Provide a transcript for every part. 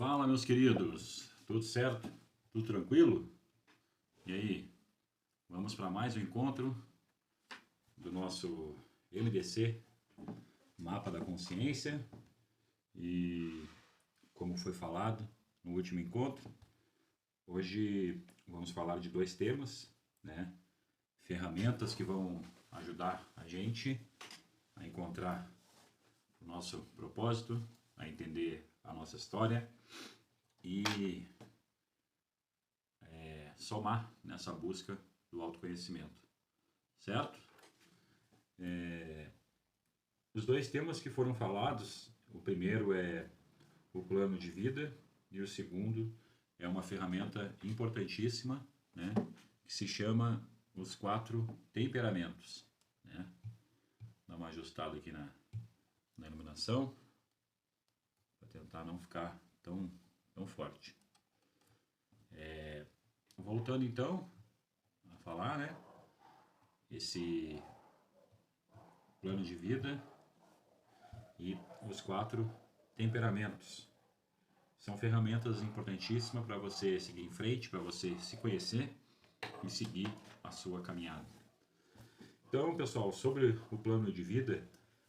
Fala, meus queridos, tudo certo? Tudo tranquilo? E aí, vamos para mais um encontro do nosso MDC, Mapa da Consciência. E como foi falado no último encontro, hoje vamos falar de dois temas, né? Ferramentas que vão ajudar a gente a encontrar o nosso propósito, a entender a nossa história e somar nessa busca do autoconhecimento, certo? Os dois temas que foram falados, o primeiro é o plano de vida e o segundo é uma ferramenta importantíssima, né, que se chama os 4 temperamentos, né? Dá uma ajustada aqui na iluminação para tentar não ficar tão forte. Voltando então a falar, né? Esse plano de vida e os 4 temperamentos são ferramentas importantíssimas para você seguir em frente, para você se conhecer e seguir a sua caminhada. Então, pessoal, sobre o plano de vida,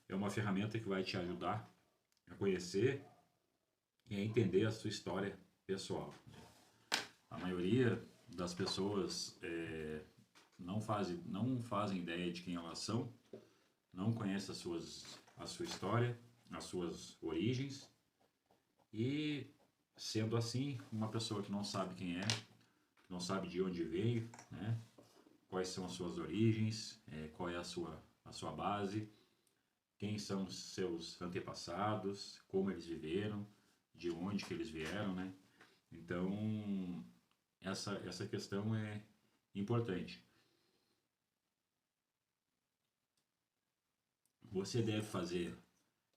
é uma ferramenta que vai te ajudar a conhecer e a entender a sua história pessoal. A maioria das pessoas não fazem ideia de quem elas são, não conhece a sua história, as suas origens, e sendo assim, uma pessoa que não sabe quem é, não sabe de onde veio, né? Quais são as suas origens, qual é a sua base, quem são os seus antepassados, como eles viveram, de onde que eles vieram, né? Então, essa questão é importante. Você deve fazer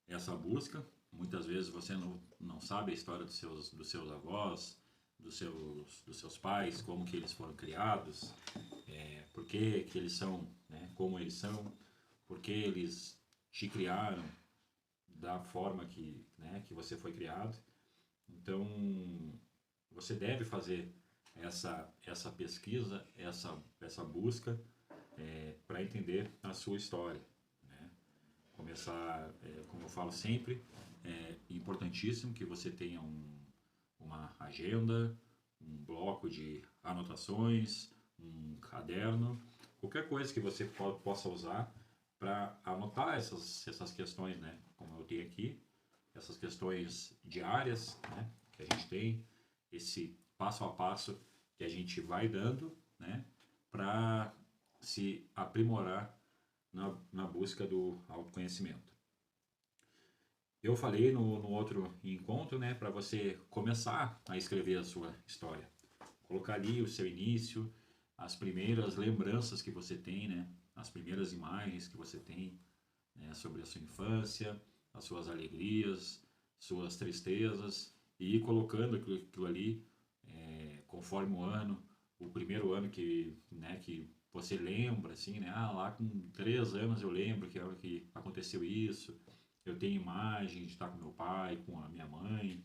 essa busca. Muitas vezes você não sabe a história dos seus avós, dos seus pais, como que eles foram criados, por que eles são, né, como eles são, por que eles te criaram da forma que você foi criado. Então, você deve fazer essa pesquisa, essa busca para entender a sua história. Né? Começar, como eu falo sempre, é importantíssimo que você tenha uma agenda, um bloco de anotações, um caderno, qualquer coisa que você possa usar para anotar essas questões, né? Como eu tenho aqui, essas questões diárias, né? Que a gente tem, esse passo a passo que a gente vai dando, né? Para se aprimorar na busca do autoconhecimento. Eu falei no outro encontro, né, para você começar a escrever a sua história. Colocar ali o seu início, as primeiras lembranças que você tem, né, as primeiras imagens que você tem, né, sobre a sua infância, as suas alegrias, suas tristezas, e ir colocando aquilo ali conforme o ano, o primeiro ano que você lembra, assim, né, lá com 3 anos eu lembro que a hora que aconteceu isso. Eu tenho imagem de estar com meu pai, com a minha mãe,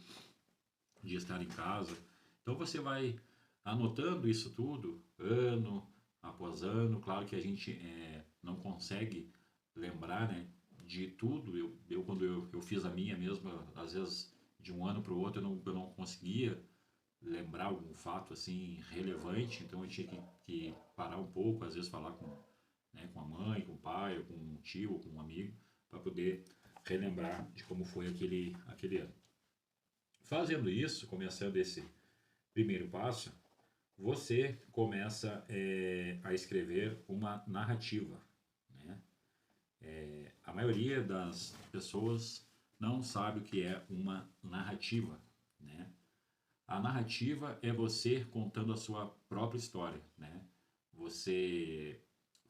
de estar em casa. Então você vai anotando isso tudo, ano após ano. Claro que a gente não consegue lembrar, né, de tudo. Quando eu fiz a minha mesma, às vezes de um ano para o outro eu não conseguia lembrar algum fato assim relevante. Então eu tinha que parar um pouco, às vezes falar com a mãe, com o pai, ou com um tio, ou com um amigo, para poder relembrar de como foi aquele ano. Fazendo isso, começando esse primeiro passo, você começa a escrever uma narrativa. Né? A maioria das pessoas não sabe o que é uma narrativa. Né? A narrativa é você contando a sua própria história. Né? Você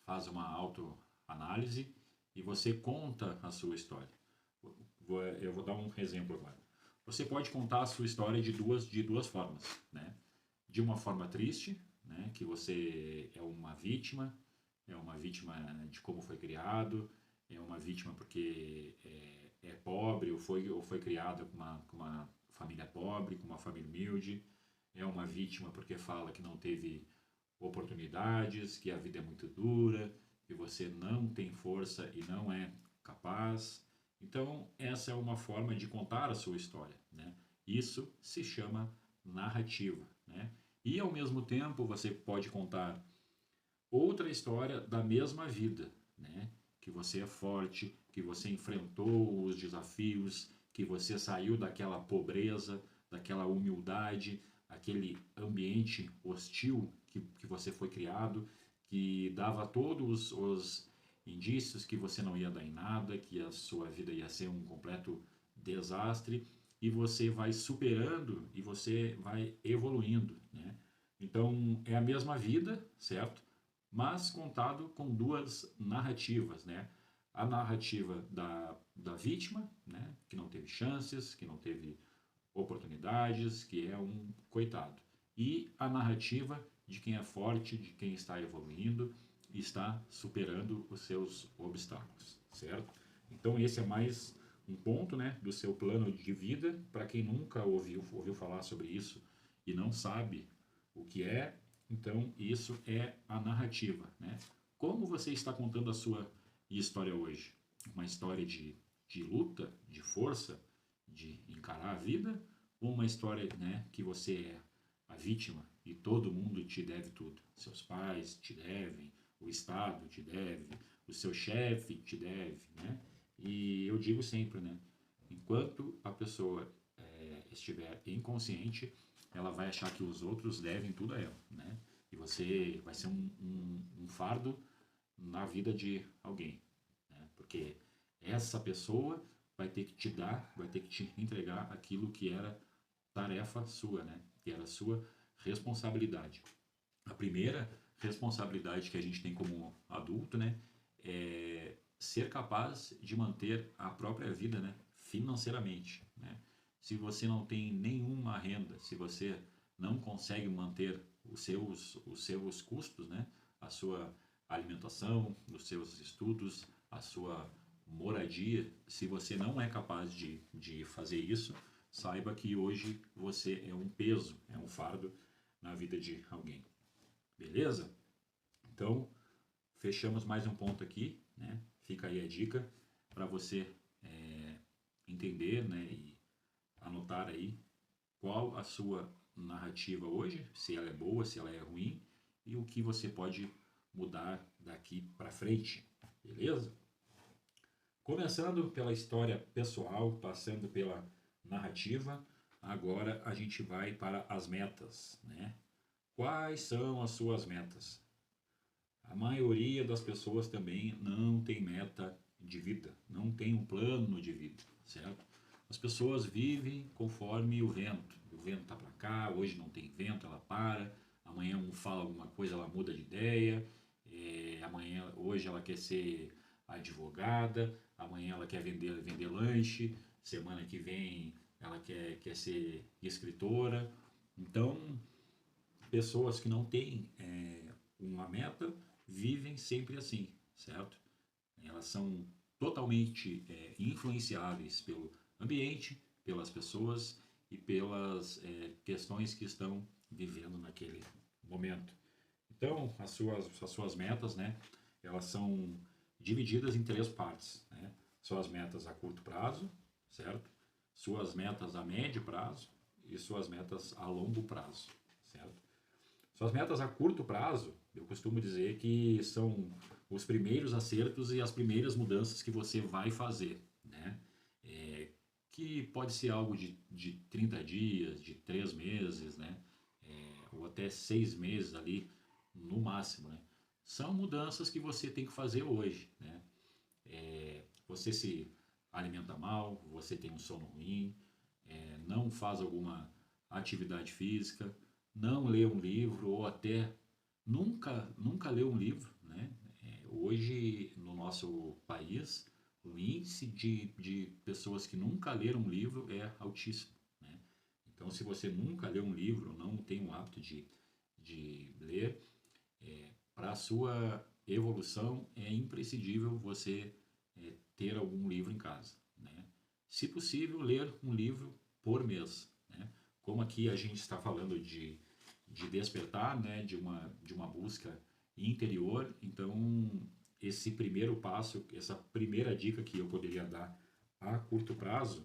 faz uma autoanálise e você conta a sua história. Eu vou dar um exemplo agora. Você pode contar a sua história de duas formas, né? De uma forma triste, né? Que você é uma vítima de como foi criado, é uma vítima porque é pobre ou foi criado com uma família pobre, com uma família humilde. É uma vítima porque fala que não teve oportunidades, que a vida é muito dura, que você não tem força e não é capaz. Então, essa é uma forma de contar a sua história, né? Isso se chama narrativa, né? E ao mesmo tempo você pode contar outra história da mesma vida, né? Que você é forte, que você enfrentou os desafios, que você saiu daquela pobreza, daquela humildade, aquele ambiente hostil que você foi criado, que dava todos os indícios que você não ia dar em nada, que a sua vida ia ser um completo desastre, e você vai superando e você vai evoluindo, né? Então é a mesma vida, certo? Mas contado com duas narrativas, né? A narrativa da vítima, né? Que não teve chances, que não teve oportunidades, que é um coitado. E a narrativa de quem é forte, de quem está evoluindo e está superando os seus obstáculos, certo? Então esse é mais um ponto, né, do seu plano de vida. Para quem nunca ouviu falar sobre isso e não sabe o que é, então isso é a narrativa, né? Como você está contando a sua história hoje? Uma história de luta, de força, de encarar a vida, ou uma história, né, que você é a vítima e todo mundo te deve tudo? Seus pais te devem, o Estado te deve, o seu chefe te deve, né? E eu digo sempre, né, enquanto a pessoa estiver inconsciente, ela vai achar que os outros devem tudo a ela, né? E você vai ser um fardo na vida de alguém, né? Porque essa pessoa vai ter que te dar, vai ter que te entregar aquilo que era tarefa sua, né? Que era sua responsabilidade. A primeira responsabilidade que a gente tem como adulto, né, é ser capaz de manter a própria vida, né, financeiramente, né? Se você não tem nenhuma renda, se você não consegue manter os seus custos, né, a sua alimentação, os seus estudos, a sua moradia, se você não é capaz de fazer isso, saiba que hoje você é um peso, é um fardo na vida de alguém. Beleza? Então, fechamos mais um ponto aqui, né? Fica aí a dica para você entender, né, e anotar aí qual a sua narrativa hoje, se ela é boa, se ela é ruim e o que você pode mudar daqui para frente. Beleza? Começando pela história pessoal, passando pela narrativa, agora a gente vai para as metas, né? Quais são as suas metas? A maioria das pessoas também não tem meta de vida, não tem um plano de vida, certo? As pessoas vivem conforme o vento. O vento tá para cá, hoje não tem vento, ela para. Amanhã um fala alguma coisa, ela muda de ideia. Hoje ela quer ser advogada, amanhã ela quer vender lanche, semana que vem ela quer ser escritora. Então, pessoas que não têm uma meta vivem sempre assim, certo? Elas são totalmente influenciáveis pelo ambiente, pelas pessoas e pelas questões que estão vivendo naquele momento. Então, as suas metas, né, elas são divididas em três partes, né? Suas metas a curto prazo, certo? Suas metas a médio prazo e suas metas a longo prazo, certo? Suas metas a curto prazo, eu costumo dizer que são os primeiros acertos e as primeiras mudanças que você vai fazer, né? Que pode ser algo de 30 dias, de 3 meses, né? Ou até 6 meses ali, no máximo, né? São mudanças que você tem que fazer hoje, né? Você se alimenta mal, você tem um sono ruim, não faz alguma atividade física, não lê um livro ou até nunca leu um livro, né? Hoje, no nosso país, o índice de pessoas que nunca leram um livro é altíssimo, né? Então, se você nunca leu um livro, não tem o hábito de ler, para a sua evolução é imprescindível você ter algum livro em casa, né? Se possível, ler um livro por mês, né? Como aqui a gente está falando de despertar, né? De uma busca interior, então esse primeiro passo, essa primeira dica que eu poderia dar a curto prazo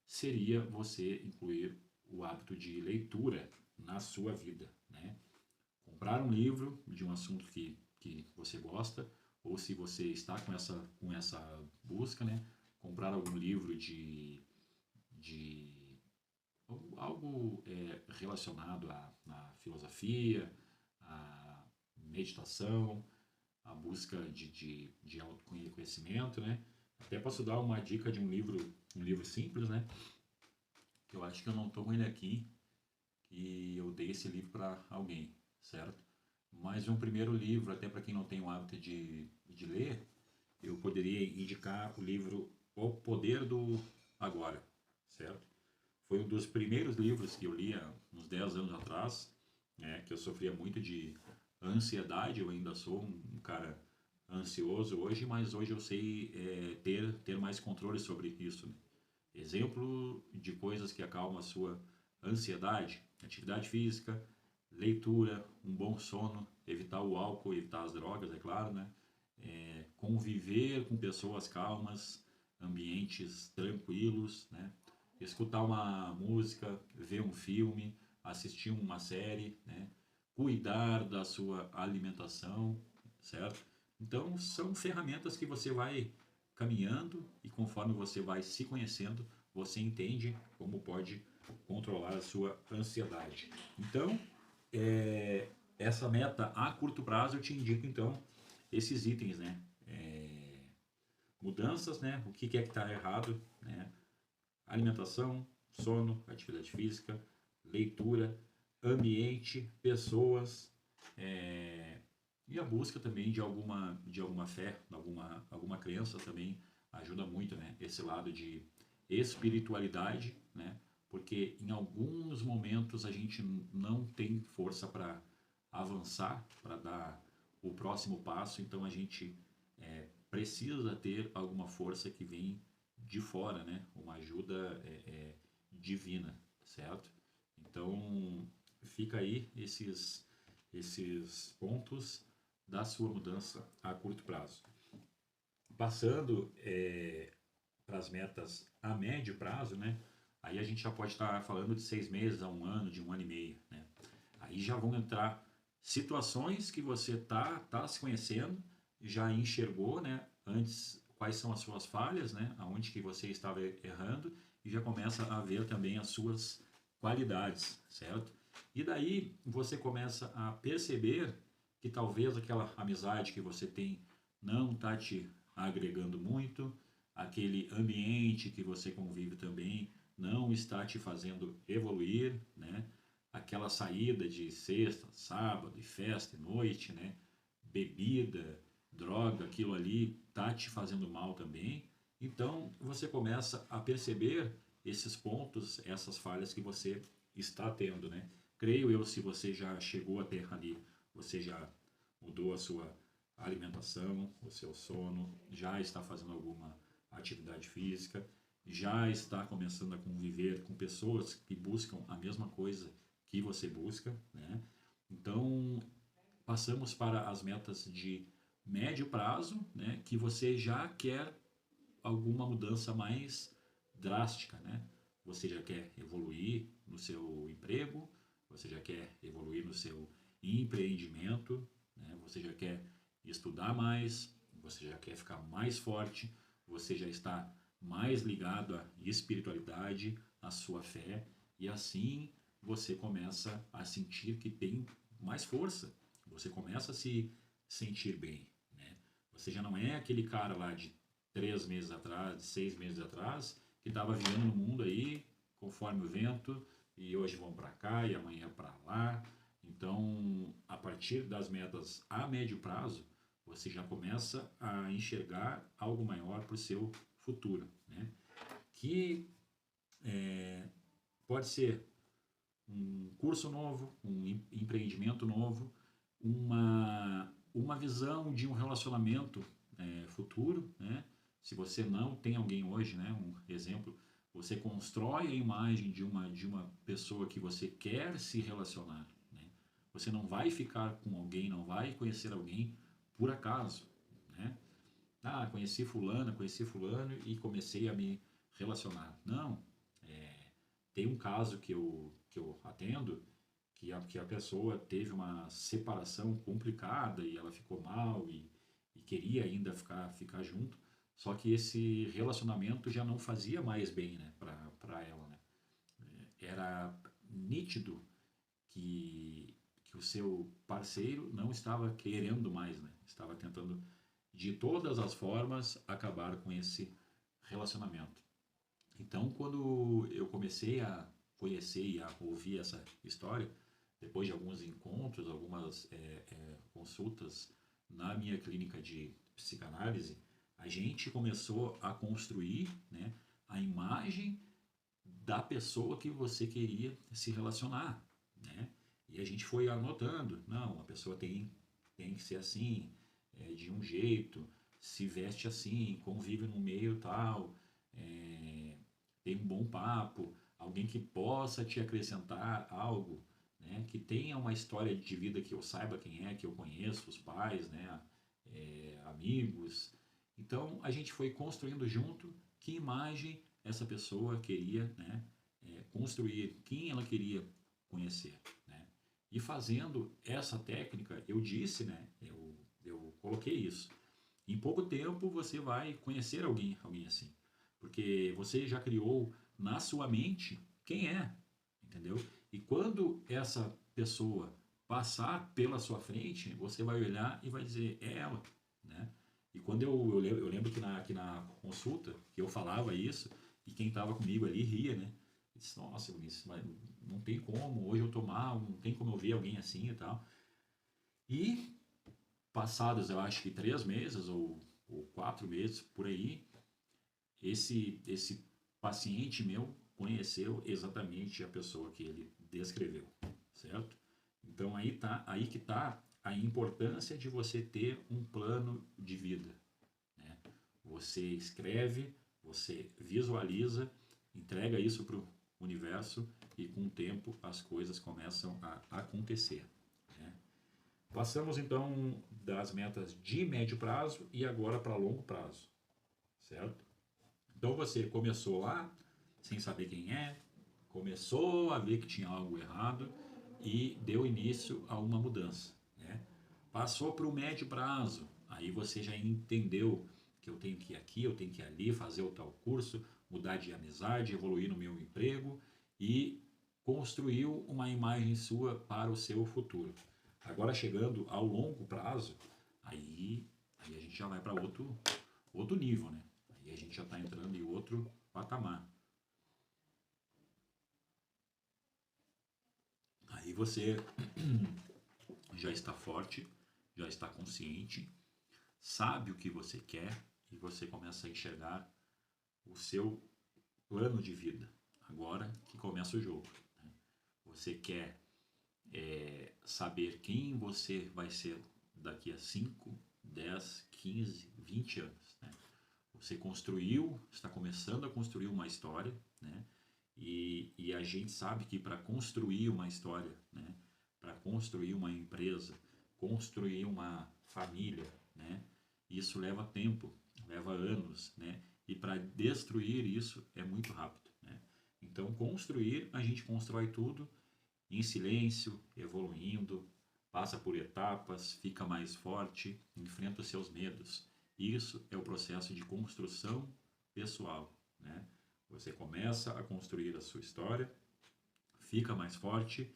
seria você incluir o hábito de leitura na sua vida, né? Comprar um livro de um assunto que você gosta, ou se você está com essa busca, né? Comprar algum livro de algo relacionado à filosofia, à meditação, à busca de autoconhecimento, né? Até posso dar uma dica de um livro simples, né? Que eu acho que eu não estou com ele aqui, que eu dei esse livro para alguém, certo? Mas um primeiro livro, até para quem não tem o hábito de ler, eu poderia indicar o livro O Poder do Agora, certo? Foi um dos primeiros livros que eu li há uns 10 anos atrás, né, que eu sofria muito de ansiedade, eu ainda sou um cara ansioso hoje, mas hoje eu sei ter mais controle sobre isso, né? Exemplo de coisas que acalmam a sua ansiedade: atividade física, leitura, um bom sono, evitar o álcool, evitar as drogas, é claro, né? Conviver com pessoas calmas, ambientes tranquilos, né? Escutar uma música, ver um filme, assistir uma série, né? Cuidar da sua alimentação, certo? Então, são ferramentas que você vai caminhando e conforme você vai se conhecendo, você entende como pode controlar a sua ansiedade. Então, essa meta a curto prazo eu te indico então esses itens, né? Mudanças, né? O que é que está errado, né? Alimentação, sono, atividade física, leitura, ambiente, pessoas, e a busca também de alguma fé, alguma crença também ajuda muito, né? Esse lado de espiritualidade, né? Porque em alguns momentos a gente não tem força para avançar, para dar o próximo passo, então a gente precisa ter alguma força que vem de fora, né? Uma ajuda divina, certo? Então fica aí esses pontos da sua mudança a curto prazo. Passando para as metas a médio prazo, né? Aí a gente já pode estar falando de 6 meses a um ano, de um ano e meio, né? Aí já vão entrar situações que você tá se conhecendo, já enxergou, né? Antes quais são as suas falhas, né? Aonde que você estava errando e já começa a ver também as suas qualidades, certo? E daí você começa a perceber que talvez aquela amizade que você tem não está te agregando muito, aquele ambiente que você convive também não está te fazendo evoluir, né? Aquela saída de sexta, sábado, e festa, e noite, né? Bebida, droga, aquilo ali tá te fazendo mal também. Então você começa a perceber esses pontos, essas falhas que você está tendo, né? Creio eu, se você já chegou até ali, você já mudou a sua alimentação, o seu sono, já está fazendo alguma atividade física, já está começando a conviver com pessoas que buscam a mesma coisa que você busca, né? Então, passamos para as metas de médio prazo, né? Que você já quer alguma mudança mais drástica, né? Você já quer evoluir no seu emprego, você já quer evoluir no seu empreendimento, né? Você já quer estudar mais, você já quer ficar mais forte, você já está mais ligado à espiritualidade, à sua fé, e assim você começa a sentir que tem mais força, você começa a se sentir bem, né? Você já não é aquele cara lá de 3 meses atrás, de 6 meses atrás, que estava vivendo no mundo aí conforme o vento, e hoje vão para cá e amanhã para lá. Então, a partir das metas a médio prazo, você já começa a enxergar algo maior para o seu futuro, né? Que pode ser um curso novo, um empreendimento novo, uma visão de um relacionamento futuro, né? Se você não tem alguém hoje, né? Um exemplo, Você constrói a imagem de uma pessoa que você quer se relacionar, né? Você não vai ficar com alguém, não vai conhecer alguém por acaso, né? Ah, conheci fulano e comecei a me relacionar. Não, tem um caso que eu atendo que a pessoa teve uma separação complicada e ela ficou mal e queria ainda ficar junto, só que esse relacionamento já não fazia mais bem, né, para ela, né? Era nítido que o seu parceiro não estava querendo mais, né? Estava tentando de todas as formas acabar com esse relacionamento. Então, quando eu comecei a conhecer e a ouvir essa história, depois de alguns encontros, algumas consultas na minha clínica de psicanálise, a gente começou a construir, né, a imagem da pessoa que você queria se relacionar, né? E a gente foi anotando, não, a pessoa tem que ser assim, de um jeito, se veste assim, convive no meio tal, é, tem um bom papo, alguém que possa te acrescentar algo, né? Que tenha uma história de vida que eu saiba quem é, que eu conheço, os pais, né? Amigos. Então a gente foi construindo junto que imagem essa pessoa queria, né? Construir, quem ela queria conhecer, né? E fazendo essa técnica, eu disse, né? Eu coloquei isso. Em pouco tempo você vai conhecer alguém assim, porque você já criou na sua mente quem é, entendeu? E quando essa pessoa passar pela sua frente, você vai olhar e vai dizer, é ela, né? E quando eu lembro que na consulta, que eu falava isso, e quem estava comigo ali ria, né? Eu disse, nossa, Vinícius, mas não tem como, hoje eu tô mal, não tem como eu ver alguém assim e tal. E passados, eu acho que 3 meses ou 4 meses, por aí, esse paciente meu conheceu exatamente a pessoa que ele descreveu, certo? Então aí que tá a importância de você ter um plano de vida, né? Você escreve, você visualiza, entrega isso para o universo e com o tempo as coisas começam a acontecer, né? Passamos então das metas de médio prazo e agora para longo prazo, certo? Então você começou lá, sem saber quem é, começou a ver que tinha algo errado e deu início a uma mudança, né? Passou para o médio prazo, aí você já entendeu que eu tenho que ir aqui, eu tenho que ir ali, fazer o tal curso, mudar de amizade, evoluir no meu emprego e construiu uma imagem sua para o seu futuro. Agora chegando ao longo prazo, aí a gente já vai para outro nível, né? Aí a gente já está entrando em outro patamar. Aí você já está forte, já está consciente, sabe o que você quer e você começa a enxergar o seu plano de vida. Agora que começa o jogo, né? Você quer saber quem você vai ser daqui a 5, 10, 15, 20 anos, né? Você construiu, está começando a construir uma história, né? E a gente sabe que para construir uma história, né? Para construir uma empresa, construir uma família, né? Isso leva tempo, leva anos, né? E para destruir isso é muito rápido, né? Então, construir, a gente constrói tudo em silêncio, evoluindo, passa por etapas, fica mais forte, enfrenta os seus medos. Isso é o processo de construção pessoal, né? Você começa a construir a sua história, fica mais forte,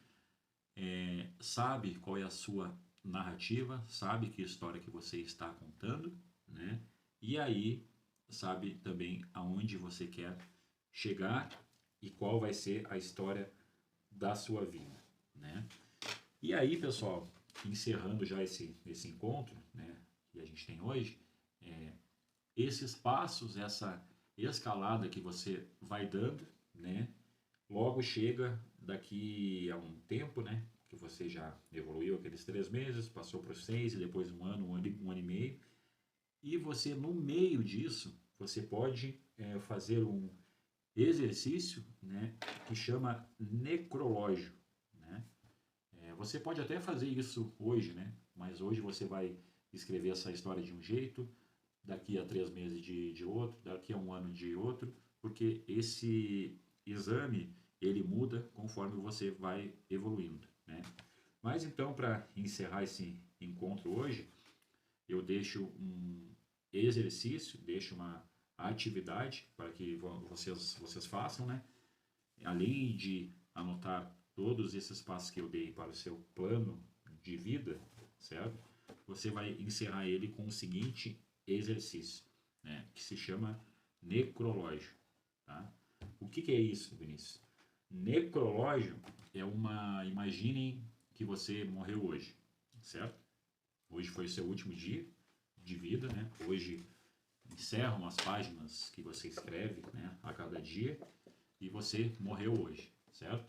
sabe qual é a sua narrativa, sabe que história que você está contando, né? E aí sabe também aonde você quer chegar e qual vai ser a história da sua vida, né? E aí, pessoal, encerrando já esse encontro, né, que a gente tem hoje, esses passos, essa escalada que você vai dando, né, logo chega daqui a um tempo, né, que você já evoluiu aqueles 3 meses, passou para os 6 e depois um ano e meio, e você no meio disso, você pode fazer exercício, né, que chama necrológio, né? Você pode até fazer isso hoje, né? Mas hoje você vai escrever essa história de um jeito, daqui a 3 meses de outro, daqui a um ano de outro, porque esse exame ele muda conforme você vai evoluindo, né? Mas então, para encerrar esse encontro hoje, eu deixo um exercício, deixo uma atividade para que vocês façam, né? Além de anotar todos esses passos que eu dei para o seu plano de vida, certo? Você vai encerrar ele com o seguinte exercício, né? Que se chama necrológio, tá? O que é isso, Vinícius? Necrológio é uma... Imaginem que você morreu hoje, certo? Hoje foi o seu último dia de vida, né? Hoje encerram as páginas que você escreve, né, a cada dia, e você morreu hoje, certo?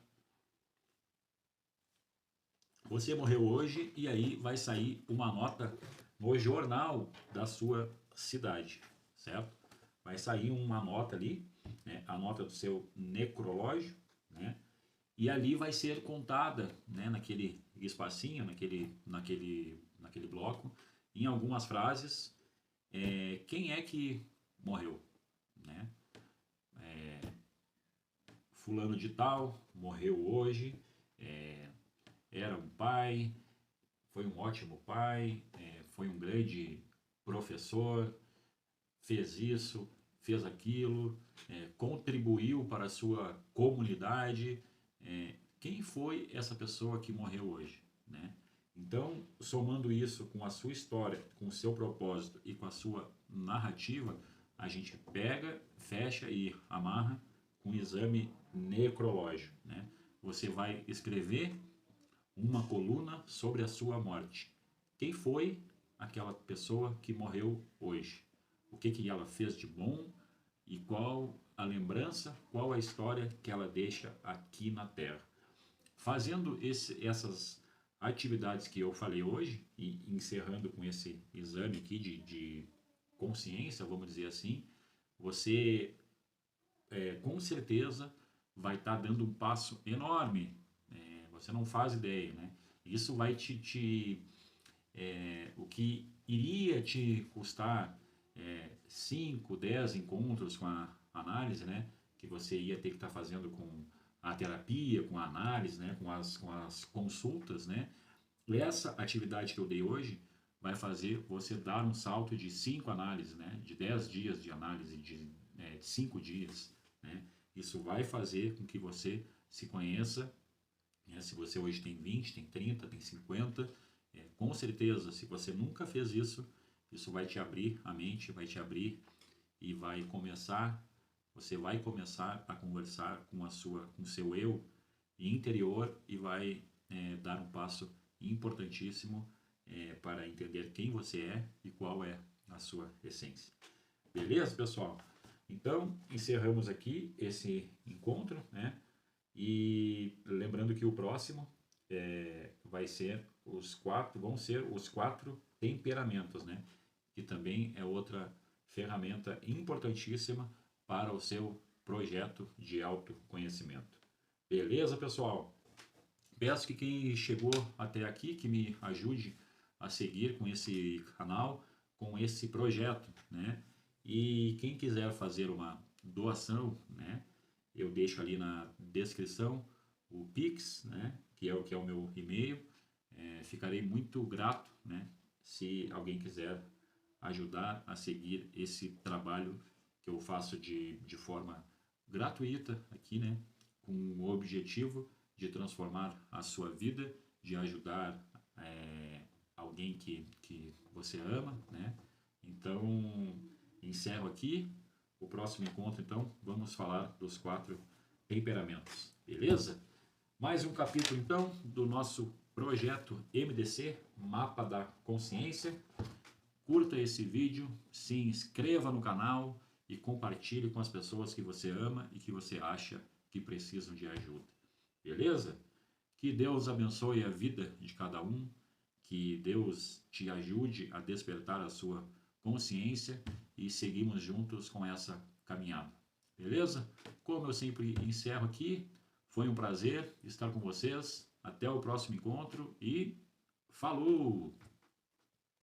Você morreu hoje e aí vai sair uma nota no jornal da sua cidade, certo? Vai sair uma nota ali, né, a nota do seu necrológio, né? E ali vai ser contada, né, naquele espacinho, naquele bloco, em algumas frases, quem é que morreu, né? Fulano de tal morreu hoje, era um pai, foi um ótimo pai, foi um grande professor, fez isso, fez aquilo, contribuiu para a sua comunidade. Quem foi essa pessoa que morreu hoje, né? Então, somando isso com a sua história, com o seu propósito e com a sua narrativa, a gente pega, fecha e amarra com o exame necrológico, né? Você vai escrever uma coluna sobre a sua morte. Quem foi aquela pessoa que morreu hoje? O que ela fez de bom e qual a lembrança, qual a história que ela deixa aqui na Terra. Fazendo essas atividades que eu falei hoje e encerrando com esse exame aqui de consciência, vamos dizer assim, você com certeza vai estar dando um passo enorme. Você não faz ideia, né? Isso vai o que iria te custar 5, 10 encontros com a análise, né? Que você ia ter que estar fazendo com a terapia, com a análise, né? Com as consultas, né? E essa atividade que eu dei hoje vai fazer você dar um salto de 5 análises, né? De 10 dias de análise, de 5 dias, né? Isso vai fazer com que você se conheça, né? Se você hoje tem 20, tem 30, tem 50, com certeza, se você nunca fez isso, isso vai te abrir a mente, vai te abrir e você vai começar a conversar com o seu eu interior e vai dar um passo importantíssimo para entender quem você é e qual é a sua essência. Beleza, pessoal? Então, encerramos aqui esse encontro, né? E lembrando que o próximo vão ser os 4 temperamentos, né? Que também é outra ferramenta importantíssima para o seu projeto de autoconhecimento. Beleza, pessoal? Peço que quem chegou até aqui, que me ajude a seguir com esse canal, com esse projeto, né? E quem quiser fazer uma doação, né? Eu deixo ali na descrição o Pix, né? Que é o meu e-mail. Ficarei muito grato, né? Se alguém quiser ajudar a seguir esse trabalho que eu faço de forma gratuita aqui, né? Com o objetivo de transformar a sua vida, de ajudar alguém que você ama, né? Então, encerro aqui. O próximo encontro, então, vamos falar dos 4 temperamentos, beleza? Mais um capítulo, então, do nosso projeto MDC, Mapa da Consciência. Curta esse vídeo, se inscreva no canal e compartilhe com as pessoas que você ama e que você acha que precisam de ajuda. Beleza? Que Deus abençoe a vida de cada um, que Deus te ajude a despertar a sua consciência e seguimos juntos com essa caminhada. Beleza? Como eu sempre encerro aqui, foi um prazer estar com vocês. Até o próximo encontro e falou!